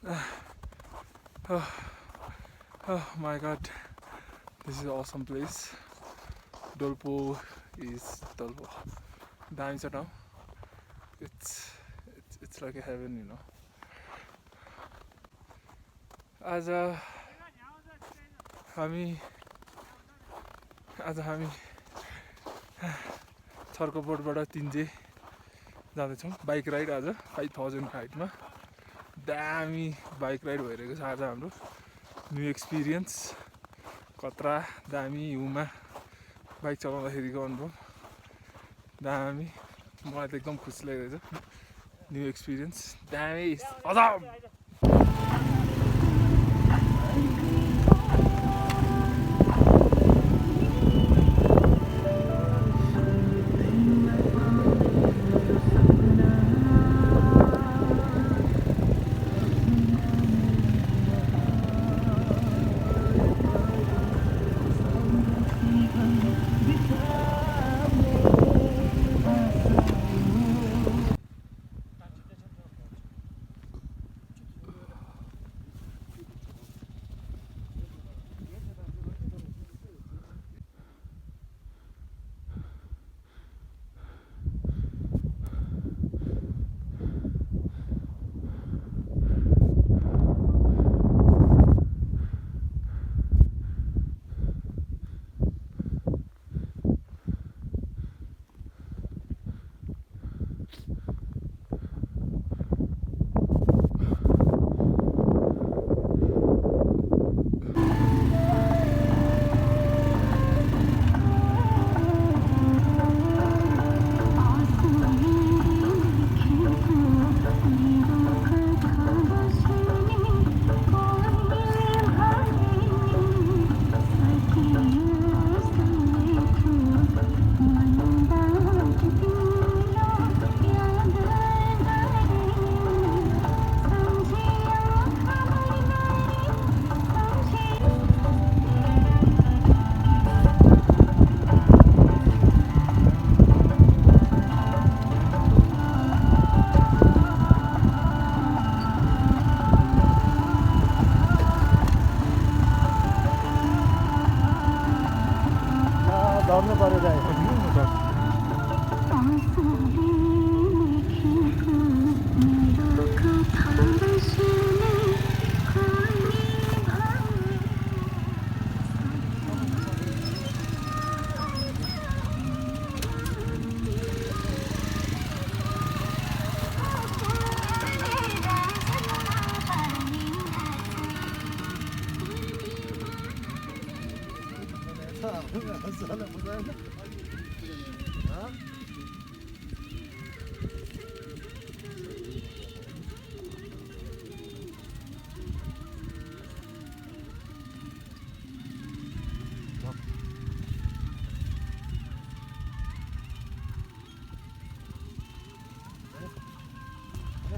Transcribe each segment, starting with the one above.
Oh, oh my god, this is awesome place. Dolpo is Dolpo. Daमी छ ठाउँ. It's like a heaven, you know. आज हामी chharkabhotबाट tinje जाँदैछौँ. Bike ride आज 5000 हाइटमा. दामी बाइक राइड भइरहेको छ आज हाम्रो. New experience. कत्रा दामी हिउँमा बाइक चलाउँदाखेरिको अनुभव दामी. मलाई त एकदम खुसी लागिरहेछ. न्यू एक्सपिरियन्स दामी अजब.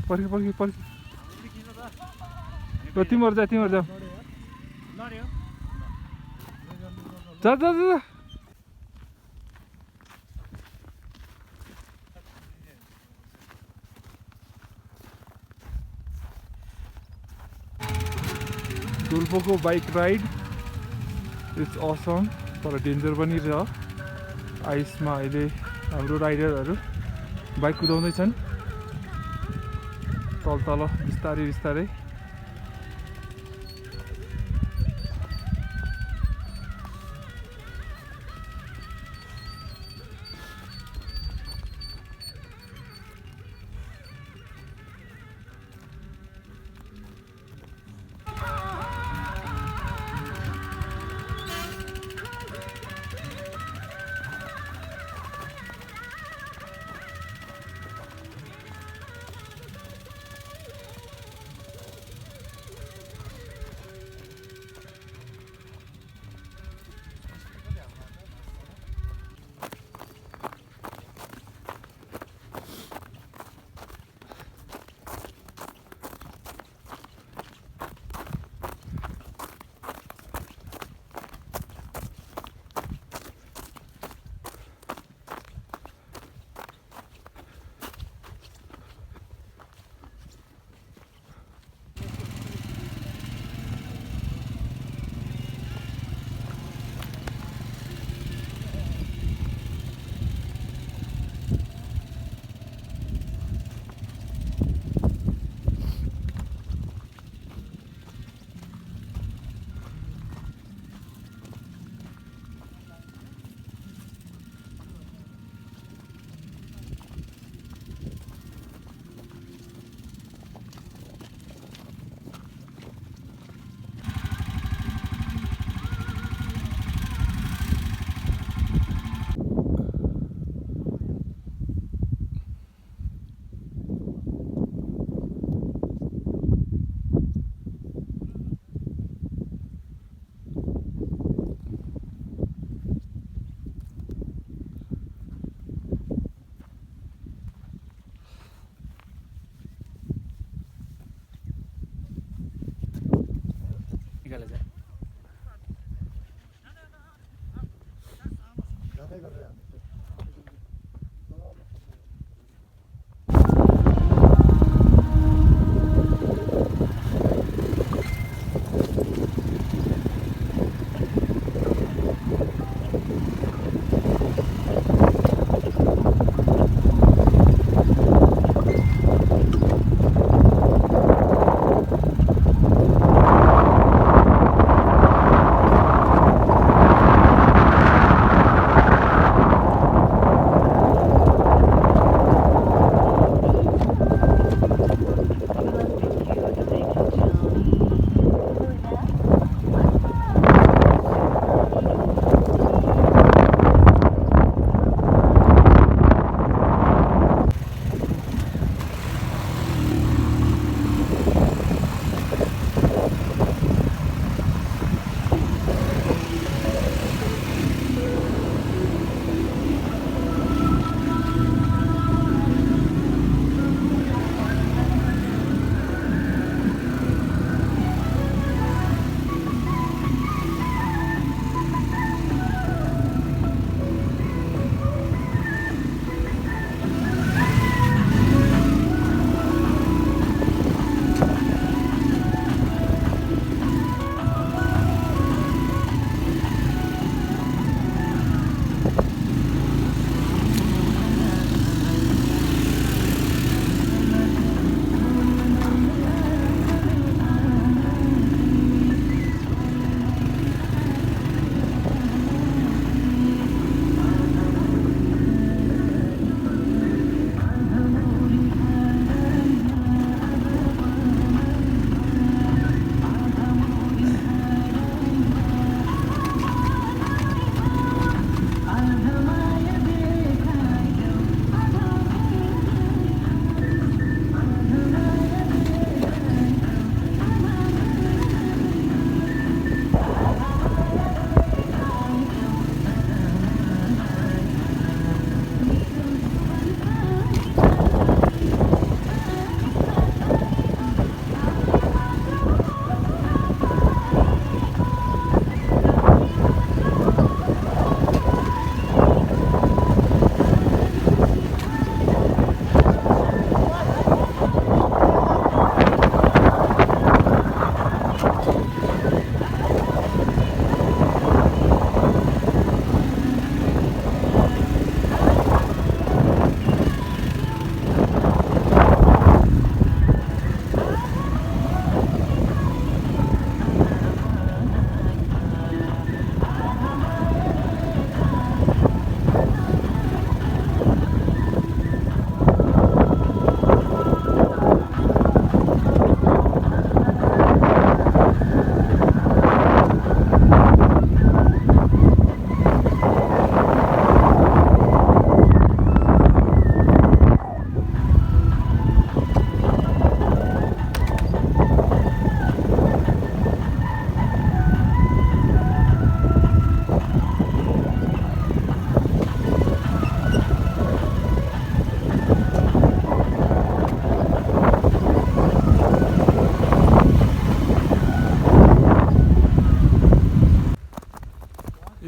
पर्खी ल तिमीहरू जा जा डोल्पोको बाइक राइड इट्स असम. तर डेन्जर पनि छ. आइसमा अहिले हाम्रो राइडरहरू बाइक कुदाउँदैछन् तल बिस्तारै. निकाले चाहिँ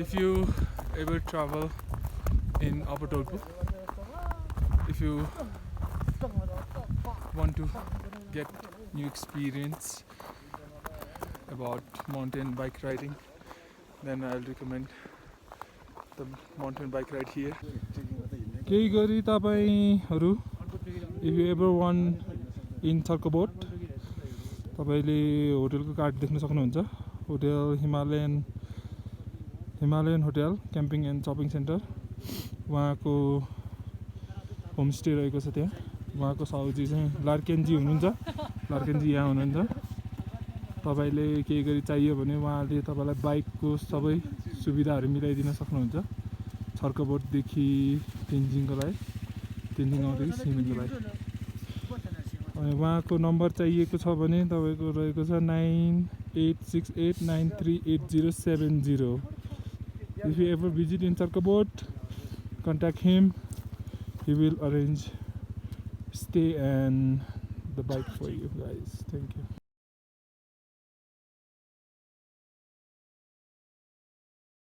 If you ever travel in Upper Dolpo, if you want to get new experience about mountain bike riding, then I'll recommend the mountain bike ride here. केही गरी तपाईहरु if you ever want in chharkabhot, तपाईले होटलको card देख्न सक्नुहुन्छ. Hotel Himalayan hotel camping and shopping centre. उहाँको homestay रहेको छ त्यहाँ. उहाँको साउजी चाहिँ लार्केनजी हुनुहुन्छ. लार्केनजी यहाँ हुनुहुन्छ. तपाईले केही गरी चाहियो भने उहाँले तपाईलाई बाइकको सबै सुविधाहरू मिलाइदिन सक्नुहुन्छ. chharkabhot देखि तेन्जिङको लागि, तेन्जिङ आउँदाखेरि सिमिङको लागि. अनि उहाँको नम्बर चाहिएको छ भने तपाईको रहेको छ 9868938070. If you ever visit in chharkabhot, contact him. He will arrange stay and the bike for you guys. Thank you.